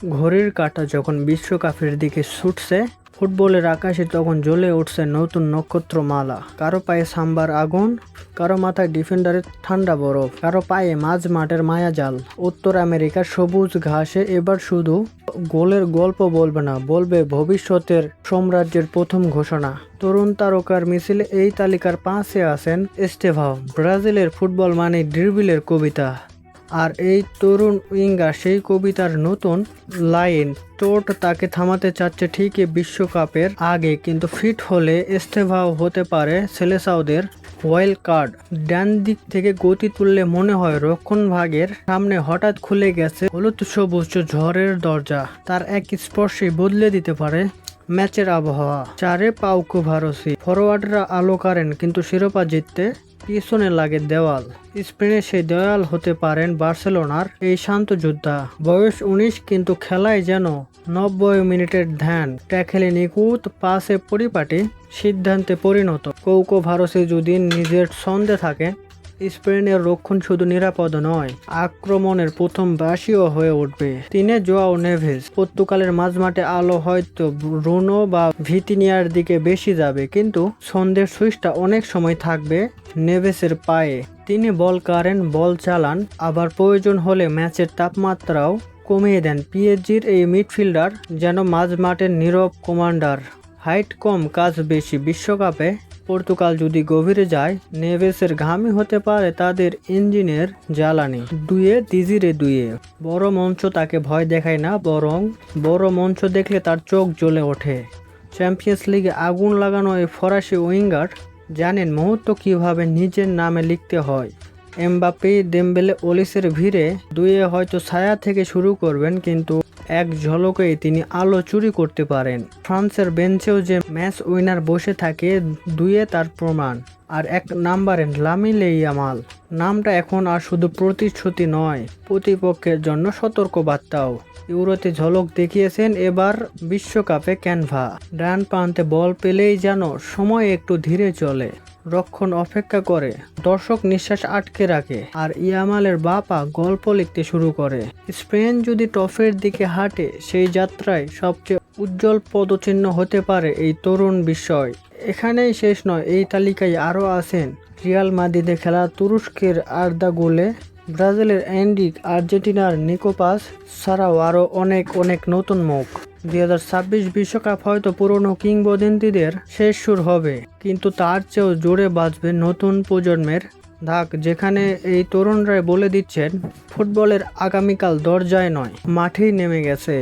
ঘড়ির কাঁটা যখন বিশ্বকাপের দিকে ছুটছে, ফুটবলের আকাশে তখন জ্বলে উঠছে নতুন নক্ষত্রমালা। কারো পায়ে সাম্বার আগুন, কারো মাথায় ডিফেন্ডারের ঠান্ডা বরফ, কারো পায়ে মাঝ মাঠের মায়াজাল। উত্তর আমেরিকার সবুজ ঘাসে এবার শুধু গোলের গল্প বলবে না, বলবে ভবিষ্যতের সাম্রাজ্যের প্রথম ঘোষণা। তরুণ তারকার মিছিলে এই তালিকার 5-এ আছেন এস্তেভাও। ব্রাজিলের ফুটবল মানে ড্রিবলের কবিতা, আর এই তরুণ উইঙ্গার সেই কবিতার নতুন লাইন। চোট তাকে থামাতে চাচ্ছে ঠিকই বিশ্বকাপের আগে, কিন্তু ফিট হলে এস্তেভাও হতে পারে সেলেসাওদের ওয়াইল্ড কার্ড। ডান দিক থেকে গতি তুললে মনে হয় রক্ষণ ভাগের সামনে হঠাৎ খুলে গেছে হলুদ সবুজ ঝড়ের দরজা। তার এক স্পর্শে বদলে দিতে পারে ম্যাচের আবহাওয়া। চারে পাউকো ভারসি। ফরোয়ার্ডরা আলো কারেন, কিন্তু শিরোপা জিততে পিছনে লাগে দেওয়াল। স্পেনের সেই দেওয়াল হতে পারেন বার্সেলোনার এই শান্ত যোদ্ধা। বয়স 19, কিন্তু খেলায় যেন 90 মিনিটের ধ্যান। ট্যাকেলে নিখুঁত, পাসে পরিপাটি, সিদ্ধান্তে পরিণত। কৌকো ভারসি যদি নিজের ছন্দে থাকে, স্পেনের রক্ষণ শুধু নিরাপদ নয়, আক্রমণের প্রথম বাসিও হয়ে উঠবে। তিনে জোয়াও নেভেস। পর্তুগালের মাঝমাঠে আলো হয়তো ব্রুনো বা ভিতিনিয়ার দিকে বেশি যাবে, কিন্তু ছন্দের সুইচটা অনেক সময় থাকবে নেভেসের পায়ে। তিনি বল কারেন, বল চালান, আবার প্রয়োজন হলে ম্যাচের তাপমাত্রাও কমিয়ে দেন। পিএসজির এই মিডফিল্ডার যেন মাঝমাঠের নীরব কমান্ডার। হাইট কম, কাজ বেশি। বিশ্বকাপে পর্তুগাল যদি গভীরে যায়, নেভেসের ঘামই হতে পারে তাদের ইঞ্জিনের জ্বালানি। দুয়ে বড় মঞ্চ তাকে ভয় দেখায় না, বরং বড় মঞ্চ দেখলে তার চোখ জ্বলে ওঠে। চ্যাম্পিয়ন্স লিগে আগুন লাগানো এই ফরাসি উইঙ্গার জানেন মুহূর্ত কিভাবে নিজের নামে লিখতে হয়। এমবাপ্পে, দেমবেলে, ওলিসের ভিড়ে দুয়ে হয়তো ছায়া থেকে শুরু করবেন, কিন্তু এক ঝলকেই তিনি আলো চুরি করতে পারেন। ফ্রান্সের বেঞ্চেও যে ম্যাচ উইনার বসে থাকে, দুয়ে তার প্রমাণ। আর এক নাম্বারে লামিন ইয়ামাল। নামটা এখন আর শুধু প্রতিশ্রুতি নয়, প্রতিপক্ষের জন্য সতর্ক বার্তাও। ইউরোতে ঝলক দেখিয়েছেন, এবার বিশ্বকাপে ক্যানভা। ডান প্রান্তে বল পেলেই যেন সময় একটু ধীরে চলে, রক্ষণ অপেক্ষা করে, দর্শক নিঃশ্বাস আটকে রাখে, আর ইয়ামালের বাঁ পা গল্প লিখতে শুরু করে। স্পেন যদি ট্রফির দিকে হাঁটে, সেই যাত্রায় সবচেয়ে উজ্জ্বল পদচিহ্ন হতে পারে এই তরুণ বিস্ময়। এখানেই শেষ নয়, এই তালিকায় আরও আছেন রিয়াল মাদ্রিদে খেলা তুরস্কের আর্দা গুলে, ব্রাজিলের এনরিক, আর্জেন্টিনার নিকো পাস ছাড়াও আরও অনেক নতুন মুখ। 2026 বিশ্বকাপ হয়তো পুরনো কিংবদন্তিদের শেষ সুর হবে, কিন্তু তার চেয়েও জোরে বাজবে নতুন প্রজন্মের ঢাক, যেখানে এই তরুণরাই বলে দিচ্ছেন ফুটবলের আগামীকাল দরজায় নয়, মাঠেই নেমে গেছে।